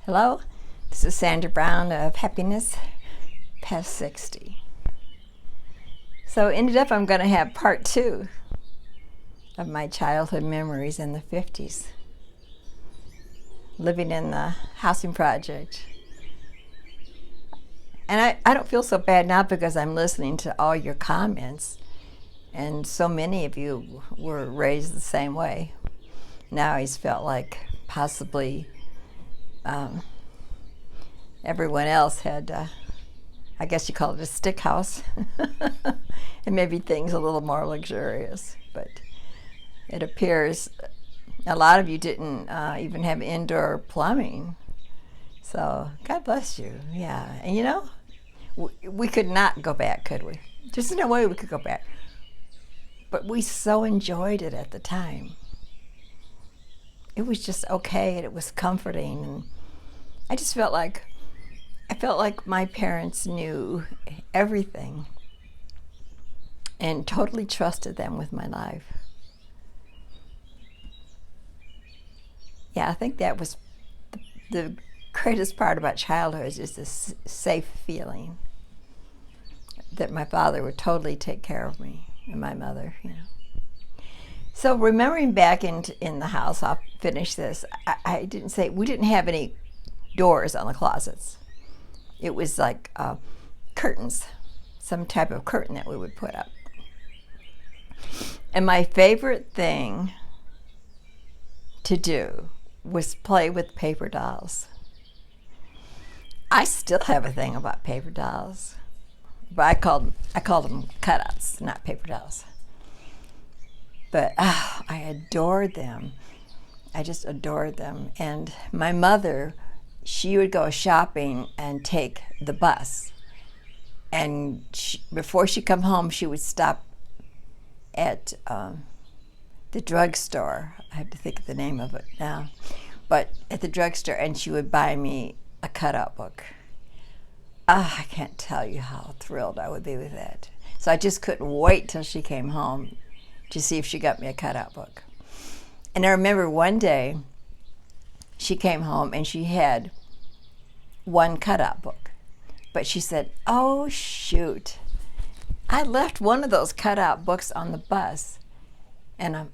Hello, this is Sandra Brown of Happiness Past 60. So ended up I'm going to have part 2 of my childhood memories in the 50s. Living in the housing project. And I don't feel so bad now because I'm listening to all your comments. And so many of you were raised the same way. Now I felt like possibly everyone else had, I guess you call it a stick house, and maybe things a little more luxurious. But it appears a lot of you didn't even have indoor plumbing. So God bless you. Yeah, and you know, we could not go back, could we? There's no way we could go back. But we so enjoyed it at the time. It was just okay, and it was comforting, and I just felt like my parents knew everything and totally trusted them with my life. Yeah, I think that was the greatest part about childhood, is just this safe feeling that my father would totally take care of me and my mother, you know. So remembering back in the house, I'll finish this. I didn't say, we didn't have any doors on the closets. It was like curtains, some type of curtain that we would put up. And my favorite thing to do was play with paper dolls. I still have a thing about paper dolls, but I called them cutouts, not paper dolls. But I adored them. I just adored them. And my mother, she would go shopping and take the bus. And before she come home, she would stop at the drugstore. I have to think of the name of it now. But at the drugstore, and she would buy me a cutout book. I can't tell you how thrilled I would be with that. So I just couldn't wait till she came home to see if she got me a cutout book. And I remember one day she came home and she had one cutout book. But she said, "Oh, shoot. I left one of those cutout books on the bus." And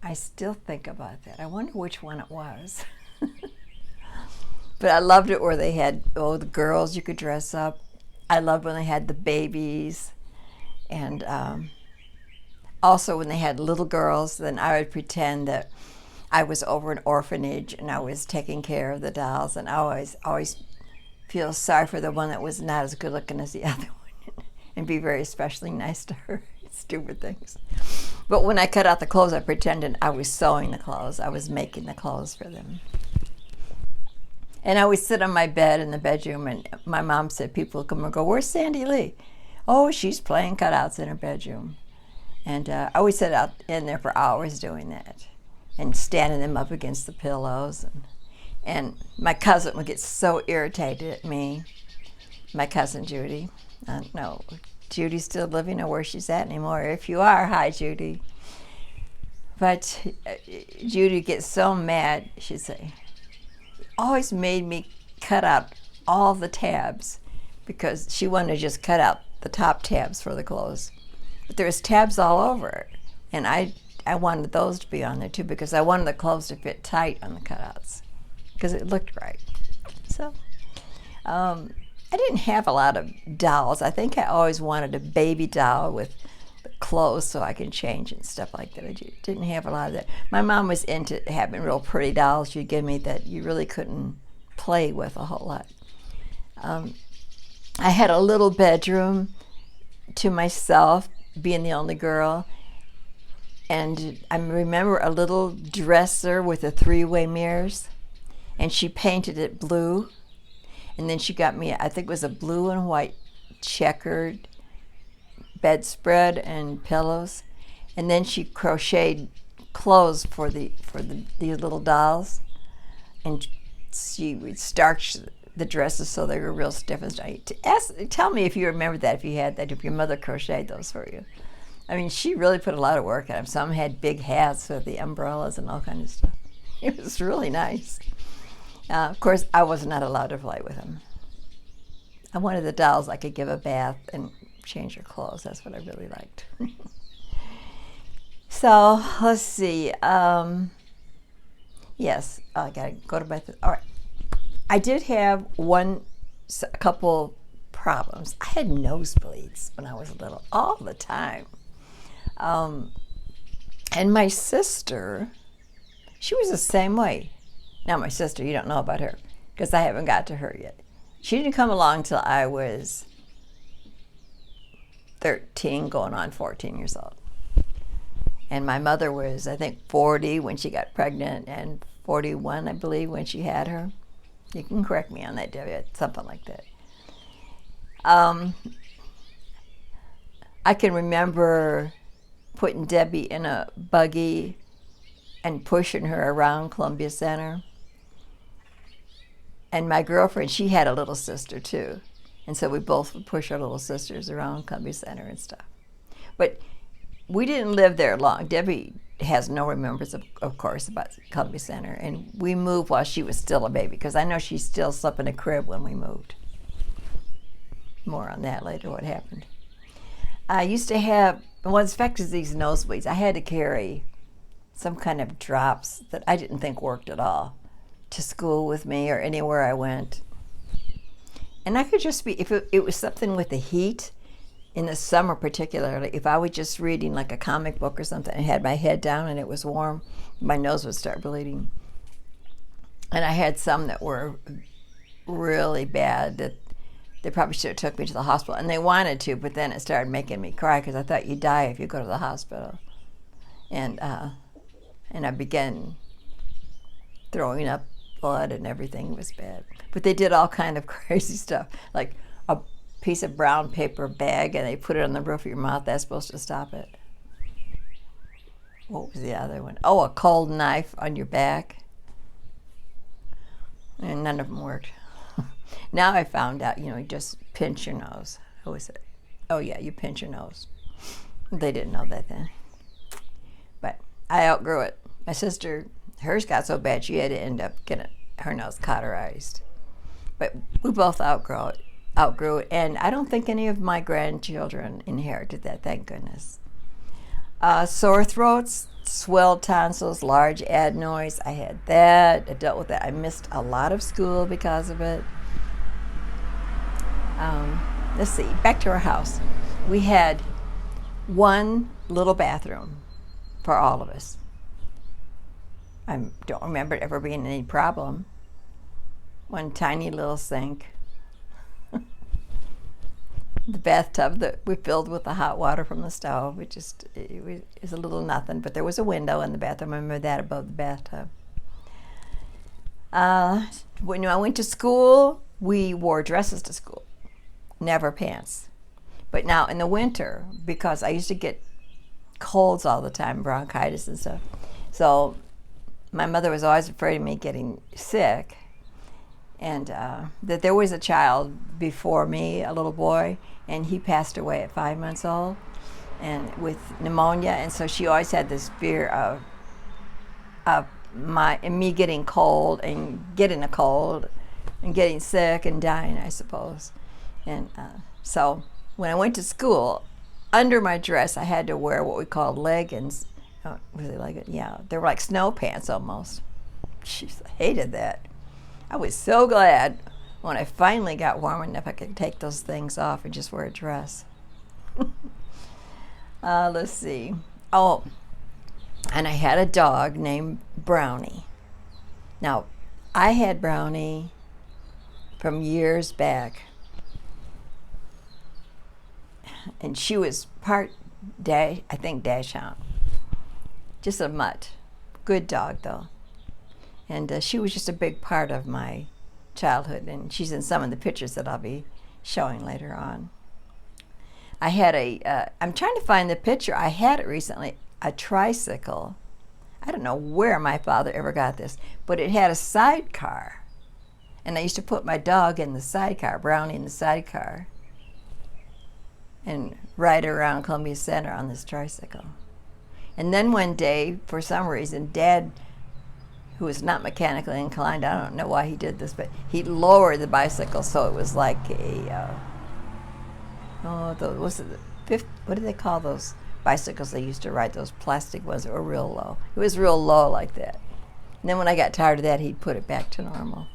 I still think about that. I wonder which one it was. But I loved it where they had, the girls you could dress up. I loved when they had the babies. And also when they had little girls, then I would pretend that I was over an orphanage and I was taking care of the dolls, and I always feel sorry for the one that was not as good looking as the other one and be very especially nice to her. Stupid things. But when I cut out the clothes, I pretended I was sewing the clothes. I was making the clothes for them. And I would sit on my bed in the bedroom, and my mom said, people would come and go, "Where's Sandy Lee?" "Oh, she's playing cutouts in her bedroom." And I would sit out in there for hours doing that and standing them up against the pillows. And my cousin would get so irritated at me, my cousin Judy. No, Judy's still living or where she's at anymore. If you are, hi, Judy. But Judy gets so mad, she'd say, always made me cut out all the tabs because she wanted to just cut out the top tabs for the clothes. But there was tabs all over it, and I wanted those to be on there too because I wanted the clothes to fit tight on the cutouts because it looked right. So I didn't have a lot of dolls. I think I always wanted a baby doll with clothes so I can change and stuff like that. I didn't have a lot of that. My mom was into having real pretty dolls she'd give me that you really couldn't play with a whole lot. I had a little bedroom to myself, being the only girl, and I remember a little dresser with the 3-way mirrors, and she painted it blue, and then she got me, I think it was a blue and white checkered bedspread and pillows, and then she crocheted clothes for the little dolls, and she would starch the dresses so they were real stiff and straight. Tell me if you remember that, if you had that, if your mother crocheted those for you. I mean, she really put a lot of work in them. Some had big hats with the umbrellas and all kinds of stuff. It was really nice. Of course, I was not allowed to play with him. I wanted the dolls I could give a bath and change her clothes. That's what I really liked. So let's see. Yes, I gotta go to bed. All right. I did have a couple problems. I had nosebleeds when I was little, all the time. Um, and my sister, she was the same way. Now my sister, you don't know about her because I haven't got to her yet. She didn't come along till I was 13, going on 14 years old. And my mother was, I think, 40 when she got pregnant and 41, I believe, when she had her. You can correct me on that, Debbie, something like that. I can remember putting Debbie in a buggy and pushing her around Columbia Center. And my girlfriend, she had a little sister too. And so we both would push our little sisters around Columbia Center and stuff. But we didn't live there long. Debbie has no remembrance, of course, about Columbia Center. And we moved while she was still a baby, because I know she still slept in a crib when we moved. More on that later, what happened. I used to have, what's affected these nosebleeds, I had to carry some kind of drops that I didn't think worked at all to school with me or anywhere I went. And I could just be, if it was something with the heat, in the summer particularly, if I was just reading like a comic book or something and had my head down and it was warm, my nose would start bleeding. And I had some that were really bad that they probably should have took me to the hospital. And they wanted to, but then it started making me cry because I thought you die if you go to the hospital. And I began throwing up blood and everything. It was bad. But they did all kind of crazy stuff, like a piece of brown paper bag and they put it on the roof of your mouth. That's supposed to stop it. What was the other one? Oh, a cold knife on your back. And none of them worked. Now I found out, you just pinch your nose. Who was it? Oh yeah, you pinch your nose. They didn't know that then. But I outgrew it. My sister, hers got so bad she had to end up getting her nose cauterized. But we both outgrew it, and I don't think any of my grandchildren inherited that, thank goodness. Sore throats, swelled tonsils, large adenoids, I had that. I dealt with that. I missed a lot of school because of it. Let's see, back to our house. We had one little bathroom for all of us. I don't remember it ever being any problem. One tiny little sink. The bathtub that we filled with the hot water from the stove, it was a little nothing, but there was a window in the bathroom. I remember that above the bathtub. When I went to school, we wore dresses to school, never pants. But now in the winter, because I used to get colds all the time, bronchitis and stuff, so my mother was always afraid of me getting sick. And that there was a child before me, a little boy, and he passed away at 5 months old, and with pneumonia. And so she always had this fear of me getting cold and getting a cold and getting sick and dying, I suppose. And so when I went to school, under my dress, I had to wear what we called leggings. Oh, was it leggings? Yeah, they were like snow pants almost. Jeez, I hated that. I was so glad when I finally got warm enough I could take those things off and just wear a dress. Let's see. Oh, and I had a dog named Brownie. Now, I had Brownie from years back. And she was part dachshund. Just a mutt. Good dog, though. And she was just a big part of my childhood, and she's in some of the pictures that I'll be showing later on. I had I'm trying to find the picture. I had it recently, a tricycle. I don't know where my father ever got this, but it had a sidecar. And I used to put my dog in the sidecar, Brownie in the sidecar, and ride around Columbia Center on this tricycle. And then one day, for some reason, Dad, who was not mechanically inclined. I don't know why he did this, but he lowered the bicycle so it was like a, what do they call those bicycles they used to ride, those plastic ones that were real low? It was real low like that. And then when I got tired of that, he'd put it back to normal.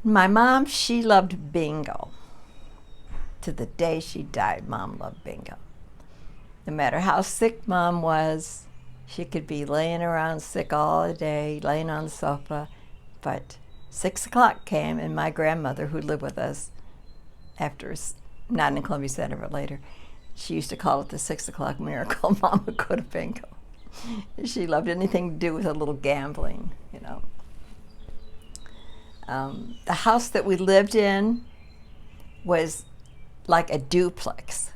My mom, she loved bingo. To the day she died, Mom loved bingo. No matter how sick Mom was, she could be laying around sick all the day, laying on the sofa. But 6 o'clock came, and my grandmother, who lived with us after, not in Columbia Center, but later, she used to call it the 6 o'clock miracle. Mom would go to bingo. She loved anything to do with a little gambling, you know. The house that we lived in was like a duplex.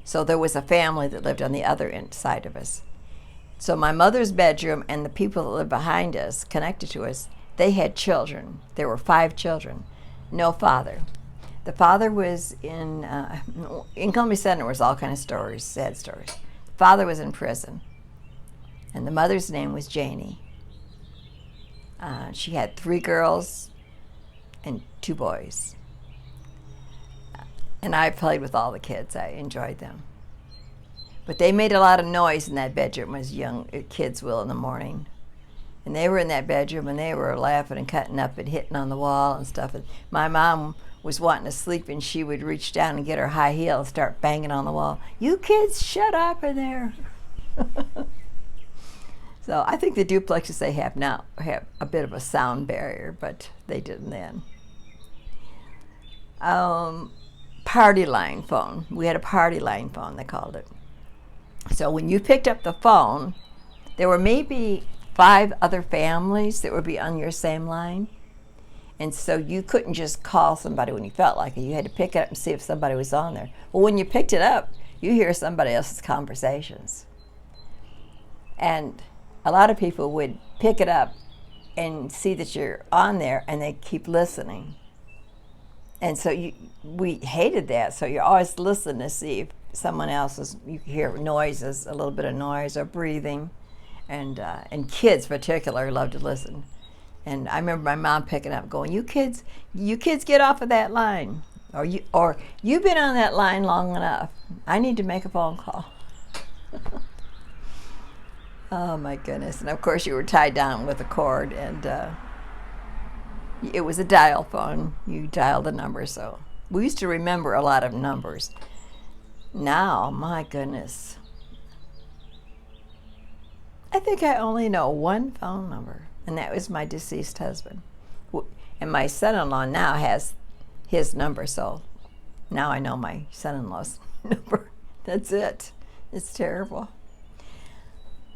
So there was a family that lived on the other side of us. So my mother's bedroom and the people that lived behind us, connected to us, they had children. There were 5 children, no father. The father was in Columbia Center was all kind of stories, sad stories. The father was in prison, and the mother's name was Janie. She had 3 girls and 2 boys. And I played with all the kids. I enjoyed them. But they made a lot of noise in that bedroom, as young kids will in the morning. And they were in that bedroom, and they were laughing and cutting up and hitting on the wall and stuff. And my mom was wanting to sleep, and she would reach down and get her high heel and start banging on the wall. You kids, shut up in there. So I think the duplexes they have now have a bit of a sound barrier, but they didn't then. Party line phone. We had a party line phone, they called it. So when you picked up the phone, there were maybe 5 other families that would be on your same line. And so you couldn't just call somebody when you felt like it. You had to pick it up and see if somebody was on there. Well, when you picked it up, you hear somebody else's conversations. And a lot of people would pick it up and see that you're on there, and they keep listening. And so we hated that. So you're always listening to see if someone else is, you hear noises, a little bit of noise or breathing. And kids particularly love to listen. And I remember my mom picking up going, you kids get off of that line. Or you've been on that line long enough. I need to make a phone call. Oh my goodness. And of course you were tied down with a cord, and it was a dial phone. You dialed the number, so we used to remember a lot of numbers. Now, my goodness, I think I only know 1 phone number, and that was my deceased husband. And my son-in-law now has his number, so now I know my son-in-law's number. That's it. It's terrible.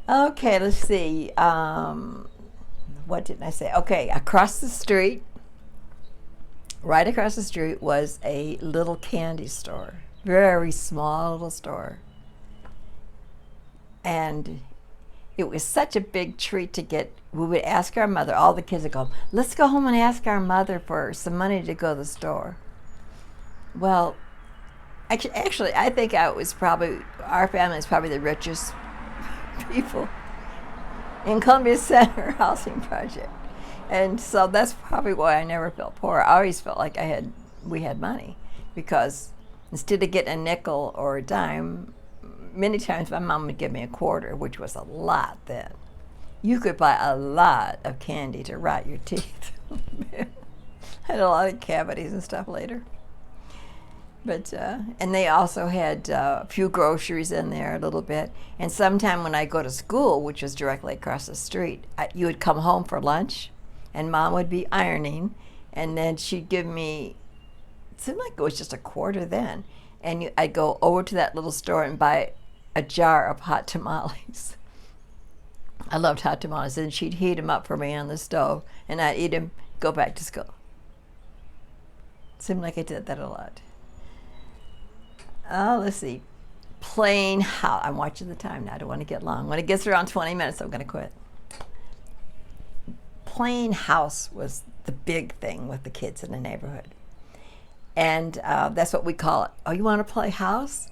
Okay, let's see. What did I say? Okay, across the street, right across the street was a little candy store. Very small little store. And it was such a big treat to get. We would ask our mother, all the kids would go, let's go home and ask our mother for some money to go to the store. Well, actually I think our family is probably the richest people in Columbia Center housing project. And so that's probably why I never felt poor. I always felt like we had money, because instead of getting a nickel or a dime, many times my mom would give me a quarter, which was a lot then. You could buy a lot of candy to rot your teeth. I had a lot of cavities and stuff later. But and they also had a few groceries in there a little bit. And sometime when I go to school, which was directly across the street, you would come home for lunch, and Mom would be ironing, and then she'd give me, it seemed like it was just a quarter then, and I'd go over to that little store and buy a jar of hot tamales. I loved hot tamales, and she'd heat them up for me on the stove, and I'd eat them, go back to school. It seemed like I did that a lot. Oh, let's see. Plain house. I'm watching the time now. I don't want to get long. When it gets around 20 minutes, I'm going to quit. Plain house was the big thing with the kids in the neighborhood. And that's what we call it. Oh, you want to play house?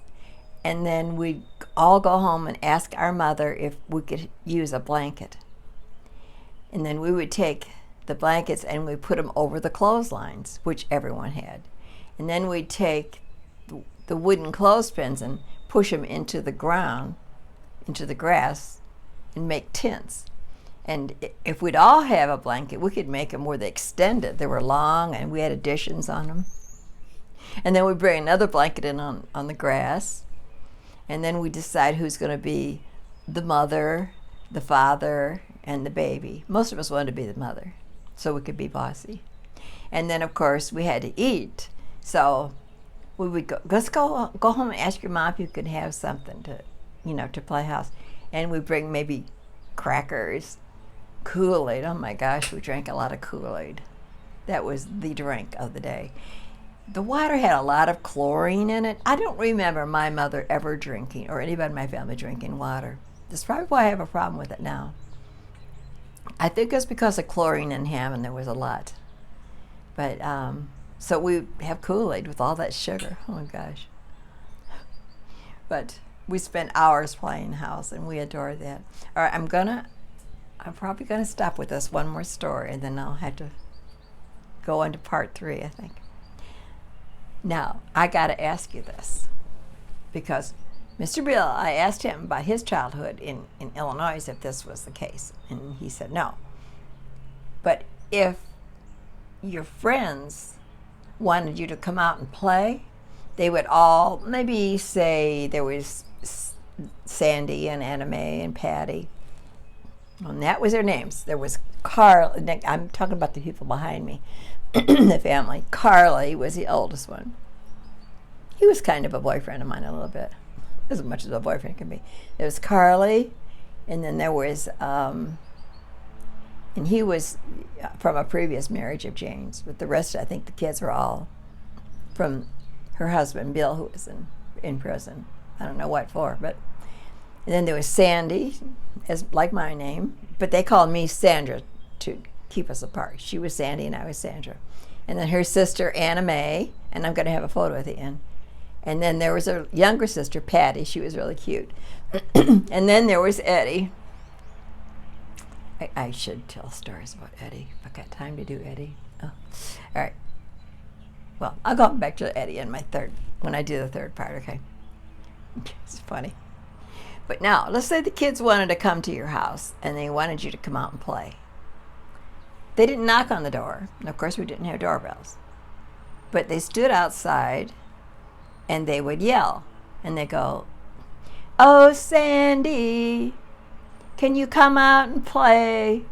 And then we'd all go home and ask our mother if we could use a blanket. And then we would take the blankets and we put them over the clotheslines, which everyone had. And then we'd take the wooden clothespins and push them into the ground, into the grass, and make tents. And if we'd all have a blanket, we could make them where they extended. They were long, and we had additions on them. And then we'd bring another blanket in on the grass. And then we decide who's going to be the mother, the father, and the baby. Most of us wanted to be the mother, so we could be bossy. And then, of course, we had to eat. So we would go, let's go home and ask your mom if you could have something to play house. And we'd bring maybe crackers, Kool-Aid. Oh my gosh, we drank a lot of Kool-Aid. That was the drink of the day. The water had a lot of chlorine in it. I don't remember my mother ever drinking, or anybody in my family drinking water. That's probably why I have a problem with it now. I think it's because of chlorine in ham, and there was a lot. But, so we have Kool-Aid with all that sugar. Oh my gosh. But we spent hours playing house, and we adored that. All right, I'm probably gonna stop with this one more story, and then I'll have to go into part 3, I think. Now, I gotta ask you this, because Mr. Bill, I asked him about his childhood in Illinois if this was the case, and he said no. But if your friends wanted you to come out and play, they would all maybe say there was Sandy and Anna Mae and Patty. And that was their names. There was Carl. I'm talking about the people behind me, the family. Carly was the oldest one. He was kind of a boyfriend of mine a little bit, as much as a boyfriend can be. There was Carly, and then there was, and he was from a previous marriage of Jane's. But the rest, I think the kids were all from her husband, Bill, who was in prison. I don't know what for, but. And then there was Sandy, as like my name, but they called me Sandra to keep us apart. She was Sandy and I was Sandra. And then her sister, Anna Mae, and I'm going to have a photo at the end. And then there was a younger sister, Patty. She was really cute. And then there was Eddie. I should tell stories about Eddie if I got time to do Eddie. Oh. All right. Well, I'll go back to Eddie in when I do the third part, okay? It's funny. But now, let's say the kids wanted to come to your house and they wanted you to come out and play. They didn't knock on the door. And of course, we didn't have doorbells. But they stood outside and they would yell. And they go, "Oh, Sandy, can you come out and play?"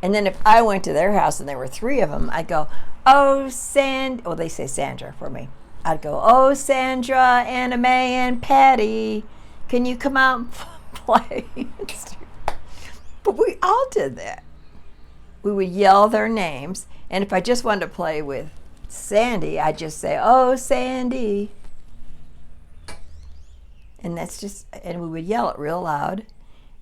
And then if I went to their house and there were 3 of them, I'd go, "Oh, Well, they say Sandra for me. I'd go, "Oh, Sandra, Anna Mae, and Patty, can you come out and play?" But we all did that. We would yell their names, and if I just wanted to play with Sandy, I'd just say, "Oh, Sandy." And and we would yell it real loud,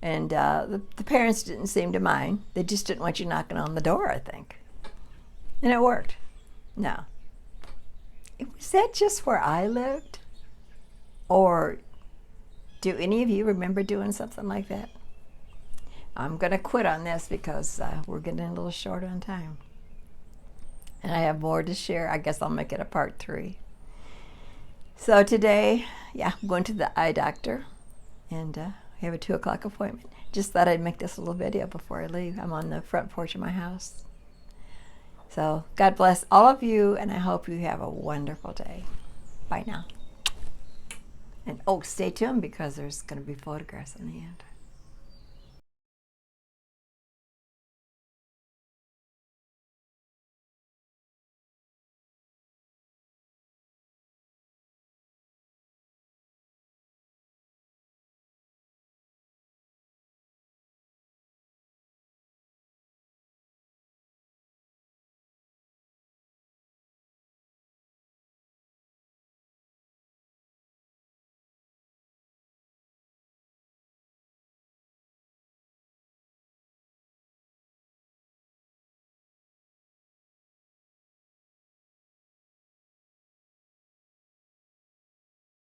and the parents didn't seem to mind. They just didn't want you knocking on the door, I think. And it worked. Now, was that just where I lived? Or do any of you remember doing something like that? I'm going to quit on this because we're getting a little short on time. And I have more to share. I guess I'll make it a part 3. So today, I'm going to the eye doctor. And I have a 2 o'clock appointment. Just thought I'd make this little video before I leave. I'm on the front porch of my house. So God bless all of you, and I hope you have a wonderful day. Bye now. And stay tuned because there's going to be photographs in the end.